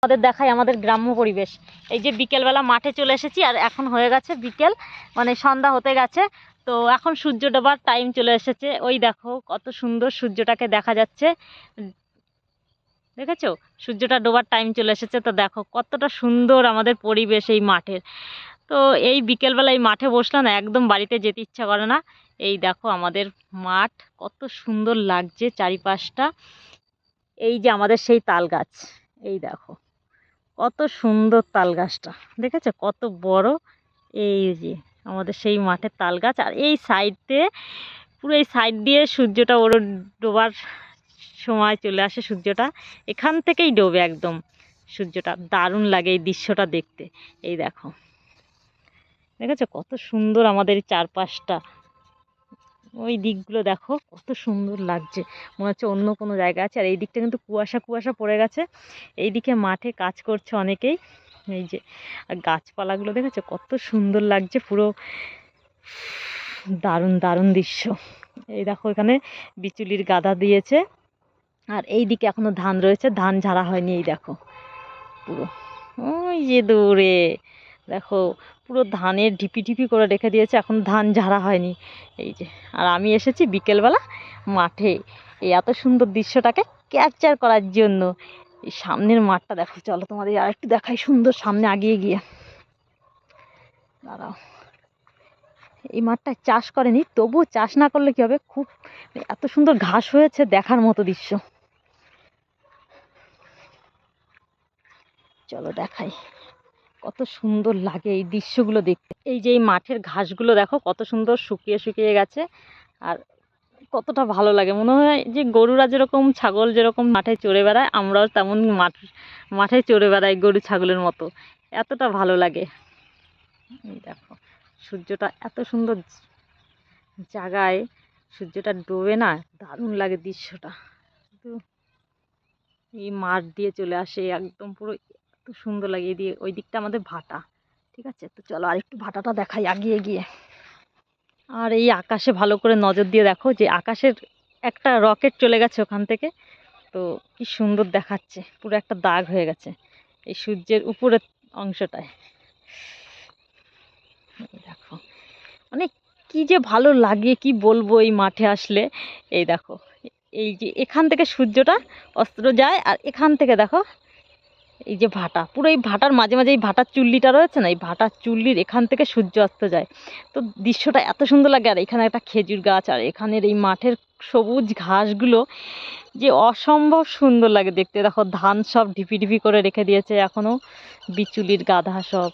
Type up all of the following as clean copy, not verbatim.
আমাদের দেখাই আমাদের গ্রাম্য পরিবেশ। এই যে বিকেলবেলা মাঠে চলে এসেছি, আর এখন হয়ে গেছে বিকেল, মানে সন্ধ্যা হতে গেছে। তো এখন সূর্য ডোবার টাইম চলে এসেছে। ওই দেখো কত সুন্দর সূর্যটাকে দেখা যাচ্ছে, দেখেছো? সূর্যটা ডোবার টাইম চলে এসেছে। তো দেখো কতটা সুন্দর আমাদের পরিবেশ এই মাঠের। তো এই বিকেলবেলা এই মাঠে বসলে না একদম বাড়িতে যেতে ইচ্ছা করে না। এই দেখো আমাদের মাঠ কত সুন্দর লাগছে চারিপাশটা। এই যে আমাদের সেই তাল গাছ, এই দেখো কত সুন্দর তাল গাছটা, দেখেছো কত বড়? এই যে আমাদের সেই মাঠের তাল গাছ, আর এই সাইডে পুরো এই সাইড দিয়ে সূর্যটা ওর ডোবার সময় চলে আসে। সূর্যটা এখান থেকেই ডোবে একদম। সূর্যটা দারুণ লাগে এই দৃশ্যটা দেখতে। এই দেখো, দেখেছো কত সুন্দর আমাদের এই চারপাশটা। ওই দিকগুলো দেখো কত সুন্দর লাগছে, মনে হচ্ছে অন্য কোনো জায়গা আছে। আর এই দিকটা কিন্তু কুয়াশা কুয়াশা পড়ে গেছে। এইদিকে মাঠে কাজ করছে অনেকেই। এই যে আর গাছপালাগুলো দেখেছো কত সুন্দর লাগছে, পুরো দারুণ দারুণ দৃশ্য। এই দেখো এখানে বিচুলির গাদা দিয়েছে, আর এই দিকে এখনো ধান রয়েছে, ধান ঝাড়া হয়নি। এই দেখো পুরো ওই যে দূরে দেখো পুরো ধানের ঢিপি ঢিপি করে রেখে দিয়েছে, এখন ধান ঝাড়া হয়নি। এই যে, আর আমি এসেছি বিকেলবেলা মাঠে এই এত সুন্দর দৃশ্যটাকে ক্যাপচার করার জন্য। এই সামনের মাঠটা দেখো, চলো তোমাদের আর একটু দেখাই সুন্দর সামনে আগিয়ে গিয়ে। দাঁড়াও, এই মাঠটায় চাষ করেনি, তবুও চাষ না করলে কি হবে, খুব এত সুন্দর ঘাস হয়েছে, দেখার মতো দৃশ্য। চলো দেখাই কত সুন্দর লাগে এই দৃশ্যগুলো দেখতে। এই যে এই মাঠের ঘাসগুলো দেখো কত সুন্দর শুকিয়ে শুকিয়ে গেছে, আর কতটা ভালো লাগে। মনে হয় যে গরুরা যেরকম ছাগল যেরকম মাঠে চড়ে বেড়ায়, আমরাও তেমন মাঠে চড়ে বেড়াই গরু ছাগলের মতো। এতটা ভালো লাগে। এই দেখো সূর্যটা এত সুন্দর জায়গায় সূর্যটা ডোবে না, দারুণ লাগে দৃশ্যটা। তো এই মাঠ দিয়ে চলে আসে একদম পুরো, এত সুন্দর লাগে। এই দিয়ে ওই দিকটা আমাদের ভাটা, ঠিক আছে? তো চলো আরেকটু ভাটাটা দেখাই আগিয়ে গিয়ে। আর এই আকাশে ভালো করে নজর দিয়ে দেখো, যে আকাশের একটা রকেট চলে গেছে ওখান থেকে। তো কি সুন্দর দেখাচ্ছে, পুরো একটা দাগ হয়ে গেছে এই সূর্যের উপরের অংশটায়। দেখো মানে কি যে ভালো লাগে, কি বলবো এই মাঠে আসলে। এই দেখো এই যে এখান থেকে সূর্যটা অস্ত যায়, আর এখান থেকে দেখো এই যে ভাটা, পুরো এই ভাটার মাঝে মাঝে এই ভাটার চুল্লিটা রয়েছে না, এই ভাটার চুল্লির এখান থেকে সূর্য অস্ত যায়। তো দৃশ্যটা এত সুন্দর লাগে। আর এখানে একটা খেজুর গাছ, আর এখানের এই মাঠের সবুজ ঘাসগুলো যে অসম্ভব সুন্দর লাগে দেখতে। দেখো ধান সব ঢিপি ঢিপি করে রেখে দিয়েছে এখনো, বিচুলির গাধা সব,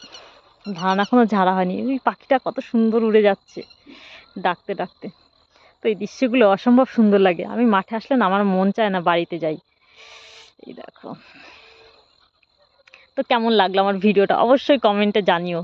ধান এখনো ঝাড়া হয়নি। ওই পাখিটা কত সুন্দর উড়ে যাচ্ছে ডাকতে ডাকতে। তো এই দৃশ্যগুলো অসম্ভব সুন্দর লাগে। আমি মাঠে আসলে না আমার মন চায় না বাড়িতে যাই। এই দেখো, তো কেমন লাগলো আমার ভিডিওটা অবশ্যই কমেন্টে জানিও।